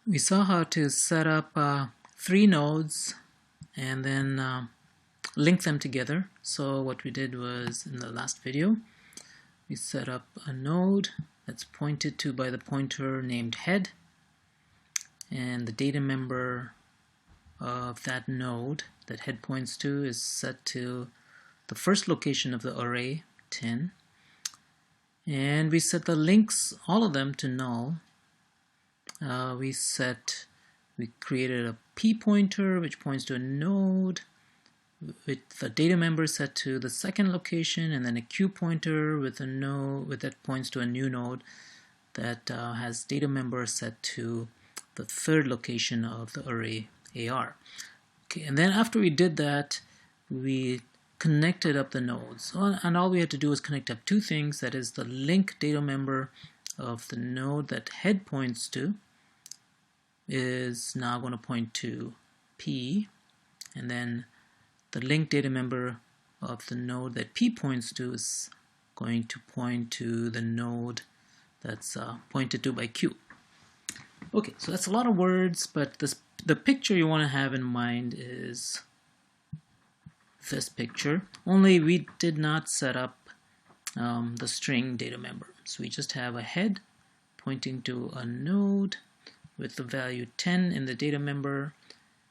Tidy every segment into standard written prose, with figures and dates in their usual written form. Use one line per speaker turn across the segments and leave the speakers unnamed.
We saw how to set up 3 nodes and then link them together. So what we did was, in the last video, we set up a node that's pointed to by the pointer named head, and the data member of that node that head points to is set to the first location of the array, 10, and we set the links, all of them, to null. We created a p pointer which points to a node with the data member set to the second location, and then a q pointer with a node that points to a new node that has data member set to the third location of the array AR. Okay, and then after we did that, we connected up the nodes, and all we had to do was connect up 2 things. That is, the link data member of the node that head points to is now going to point to P, and then the link data member of the node that P points to is going to point to the node that's pointed to by Q. Okay, so that's a lot of words, but the picture you want to have in mind is this picture, only we did not set up the string data member. So we just have a head pointing to a node with the value 10 in the data member,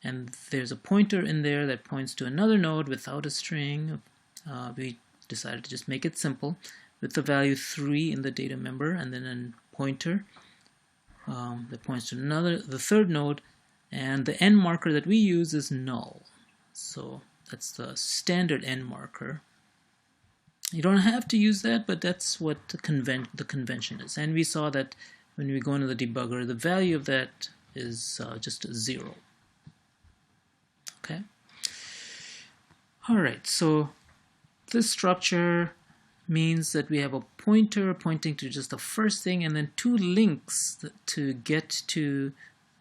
and there's a pointer in there that points to another node without a string. We decided to just make it simple with the value 3 in the data member, and then a pointer that points to the third node, and the end marker that we use is null. So that's the standard end marker. You don't have to use that, but that's what the convention is. And we saw that when we go into the debugger, the value of that is just 0. Okay. All right, so this structure means that we have a pointer pointing to just the first thing, and then 2 links to get to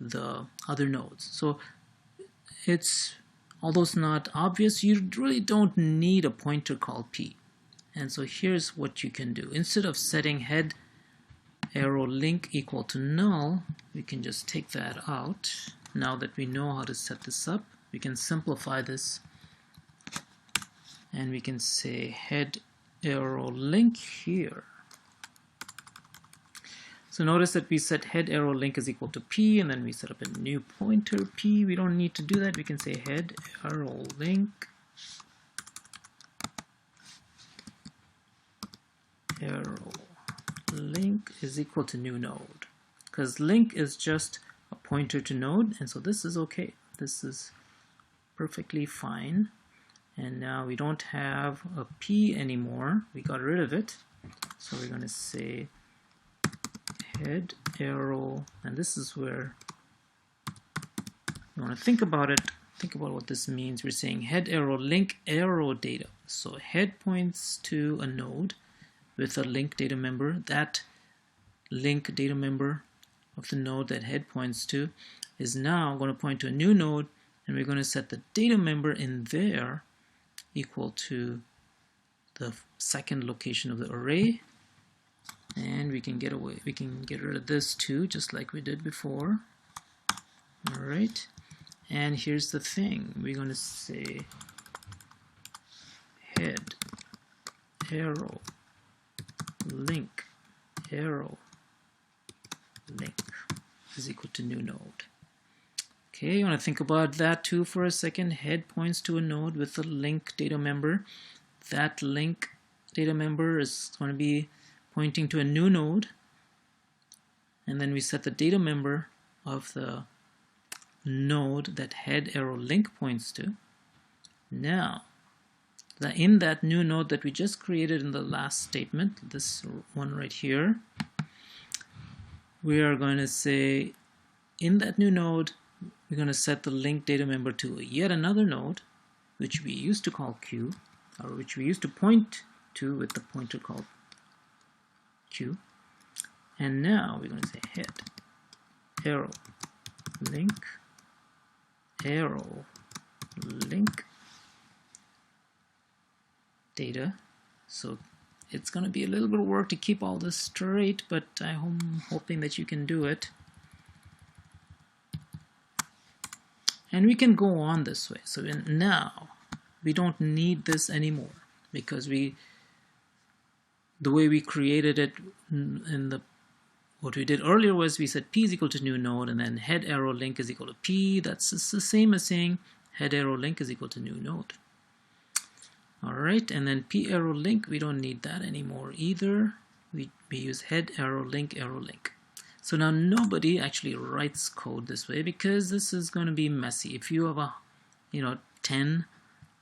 the other nodes. So although it's not obvious, you really don't need a pointer called P. And so here's what you can do. Instead of setting head arrow link equal to null, we can just take that out. Now that we know how to set this up, we can simplify this, and we can say head arrow link here. So notice that we set head arrow link is equal to P, and then we set up a new pointer P. We don't need to do that. We can say head arrow link is equal to new node, because link is just a pointer to node, and so this is okay. This is perfectly fine. And now we don't have a P anymore. We got rid of it. So we're going to say head arrow, and this is where you want to think about it. Think about what this means. We're saying head arrow link arrow data. So head points to a node with a link data member. That link data member of the node that head points to is now going to point to a new node, and we're going to set the data member in there equal to the second location of the array, and we can get rid of this too, just like we did before. All right, and here's the thing. We're going to say head arrow link arrow link is equal to new node. Okay, you want to think about that too for a second. Head points to a node with a link data member. That link data member is going to be pointing to a new node, and then we set the data member of the node that head arrow link points to. Now, in that new node that we just created in the last statement, this one right here, we are going to say in that new node, we're going to set the link data member to yet another node, which we used to call Q, or which we used to point to with the pointer called Q. And now we're going to say head arrow link arrow link data. So it's going to be a little bit of work to keep all this straight, but I'm hoping that you can do it. And we can go on this way. So now we don't need this anymore, because the way we created it what we did earlier was we said p is equal to new node, and then head arrow link is equal to p. That's the same as saying head arrow link is equal to new node. All right, and then p arrow link, we don't need that anymore either. We use head arrow link arrow link. So now nobody actually writes code this way, because this is going to be messy. If you have 10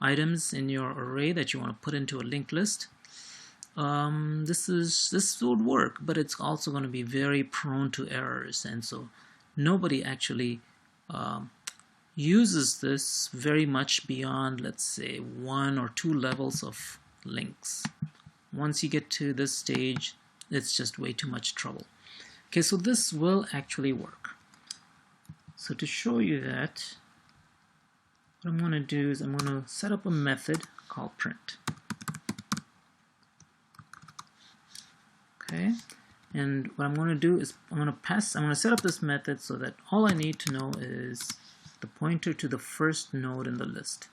items in your array that you want to put into a linked list, this would work, but it's also going to be very prone to errors, and so nobody actually uses this very much beyond, let's say, 1 or 2 levels of links. Once you get to this stage, it's just way too much trouble. Okay, so this will actually work. So to show you that, what I'm going to do is I'm going to set up a method called print. Okay, and what I'm going to do is I'm going to set up this method so that all I need to know is the pointer to the first node in the list.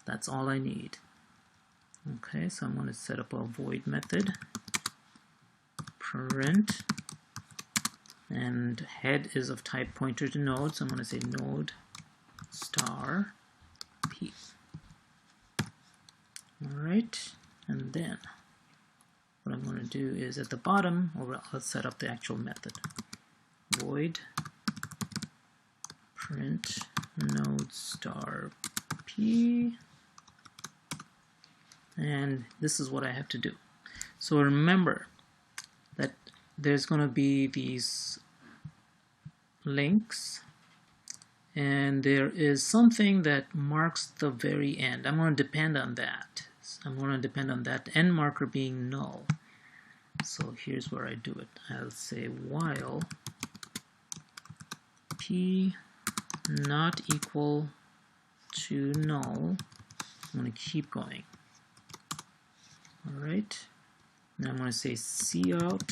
That's all I need. Okay, so I'm going to set up a void method, print, and head is of type pointer to node, so I'm going to say node star p. All right, and then what I'm going to do is at the bottom, I'll set up the actual method. Void print node star p, and this is what I have to do. So remember that there's going to be these links, and there is something that marks the very end. I'm going to depend on that. I'm going to depend on that end marker being null. So here's where I do it. I'll say while p not equal to null, I'm going to keep going. All right. Now I'm going to say cout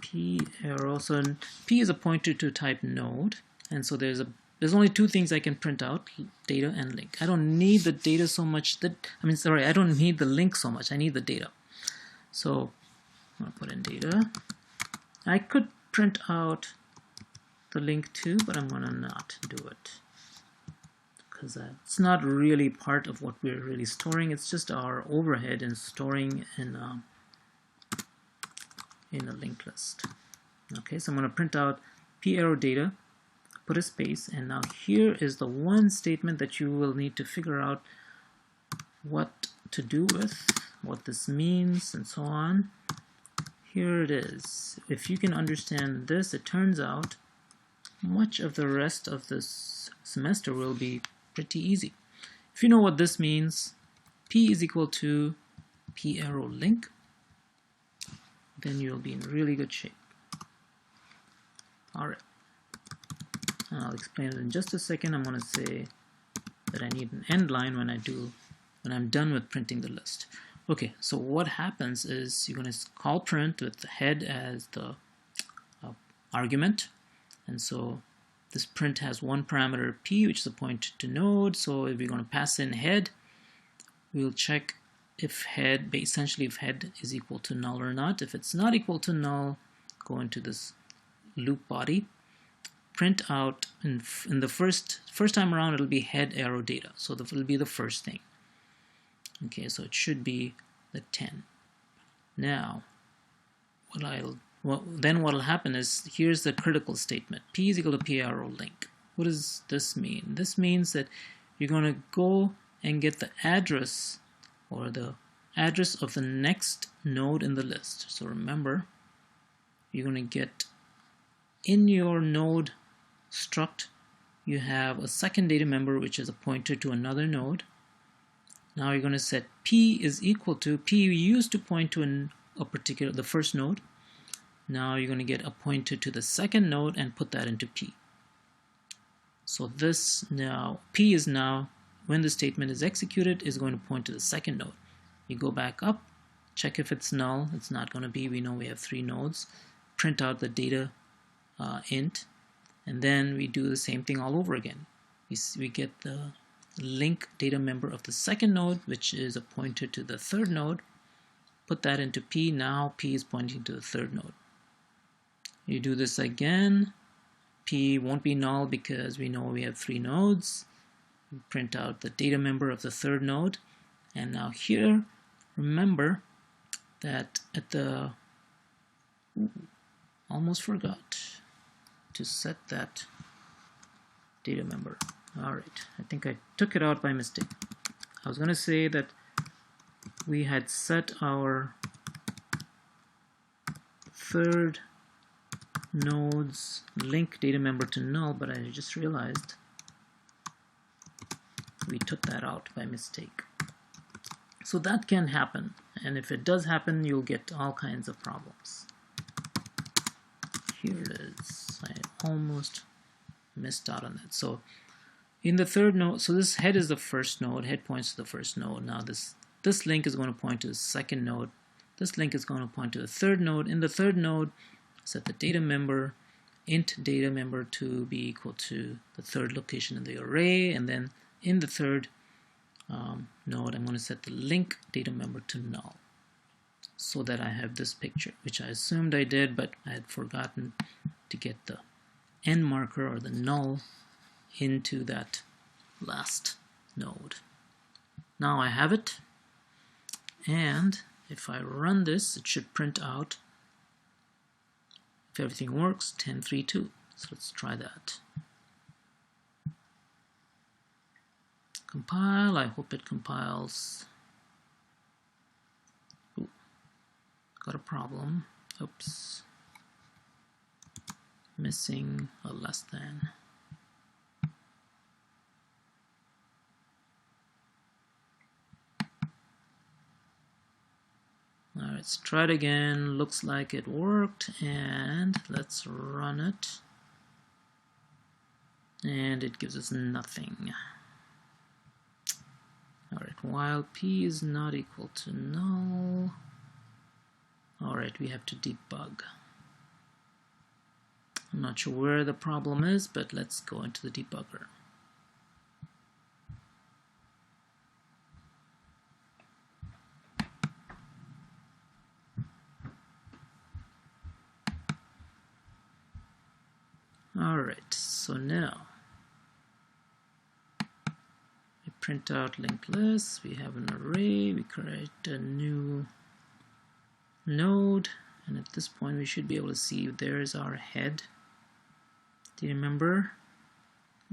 p arrow. So p is a pointer to type node, and so there's only 2 things I can print out: data and link. I don't need the data so much. I don't need the link so much. I need the data. So I'm going to put in data. I could print out the link too, but I'm going to not do it, because it's not really part of what we're really storing. It's just our overhead in storing in a linked list. Okay, so I'm going to print out p arrow data, put a space, and now here is the one statement that you will need to figure out what to do with, what this means, and so on. Here it is. If you can understand this, it turns out much of the rest of this semester will be pretty easy. If you know what this means, p is equal to p arrow link, then you'll be in really good shape. All right. I'll explain it in just a second. I'm going to say that I need an end line when I'm done with printing the list. Okay, so what happens is you're going to call print with the head as the argument, and so this print has one parameter p, which is a pointer to node. So if we're going to pass in head, we'll check if head, essentially if head is equal to null or not. If it's not equal to null, go into this loop body, print out in the first time around, it'll be head arrow data. So that will be the first thing. Okay, so it should be the 10. Now, what will happen is, here's the critical statement: p is equal to p arrow link. What does this mean? This means that you're going to go and get the address, or the address of the next node in the list. So remember, you're going to get in your node struct, you have a second data member, which is a pointer to another node. Now you're going to set p is equal to, p used to point to the first node. Now you're going to get a pointer to the second node and put that into p. So this now, p is now, when the statement is executed, is going to point to the second node. You go back up, check if it's null. It's not going to be. We know we have 3 nodes. Print out the data int, And then we do the same thing all over again. We get the link data member of the second node, which is a pointer to the third node. Put that into P. Now P is pointing to the third node. You do this again. P won't be null because we know we have 3 nodes. We print out the data member of the third node. And now here, remember that at the... almost forgot to set that data member. Alright, I think I took it out by mistake. I was going to say that we had set our third node's link data member to null, but I just realized we took that out by mistake. So that can happen, and if it does happen, you'll get all kinds of problems. Here it is. I almost missed out on that. So in the third node, so this head is the first node, head points to the first node. Now this link is going to point to the second node. This link is going to point to the third node. In the third node, set the data member, int data member to be equal to the third location in the array, and then in the third node, I'm going to set the link data member to null, so that I have this picture, which I assumed I did, but I had forgotten to get the end marker or the null into that last node. Now I have it, and if I run this, it should print out, if everything works, 1032. So let's try that. Compile. I hope it compiles. Ooh, got a problem. Oops. Missing a less than. Alright, let's try it again. Looks like it worked, and let's run it. And it gives us nothing. Alright, while P is not equal to null. Alright, we have to debug. I'm not sure where the problem is, but let's go into the debugger. Alright, so now we print out linked lists, we have an array, we create a new node, and at this point we should be able to see there's our head. Do you remember?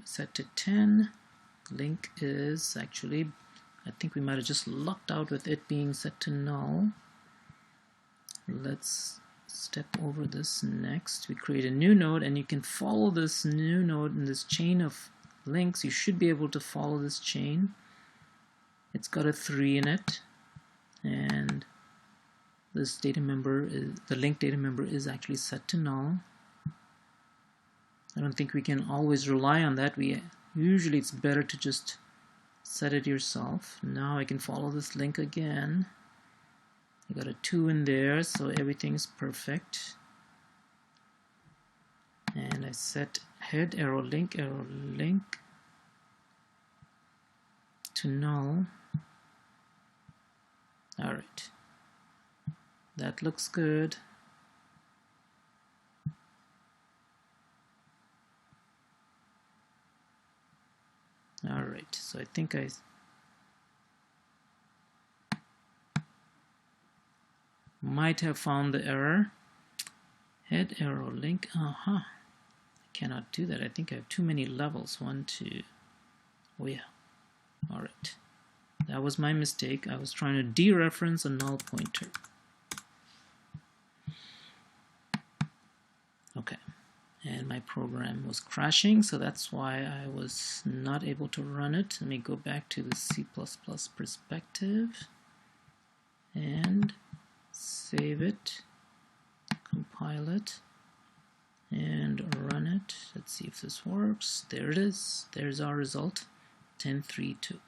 Set to 10. Link is actually, I think we might have just lucked out with it being set to null. Let's step over this next. We create a new node, and you can follow this new node in this chain of links. You should be able to follow this chain. It's got a 3 in it, and this data member is, the link data member is actually set to null. I don't think we can always rely on that. Usually it's better to just set it yourself. Now I can follow this link again. You got a 2 in there, so everything is perfect. And I set head arrow link to null. Alright, that looks good. Alright, so I think I might have found the error. Head arrow link, I cannot do that. I think I have too many levels. 1, 2, oh yeah. Alright, that was my mistake. I was trying to dereference a null pointer. Okay, and my program was crashing, so that's why I was not able to run it. Let me go back to the C++ perspective and save it, compile it, and run it. Let's see if this works. There it is. There's our result, 1032.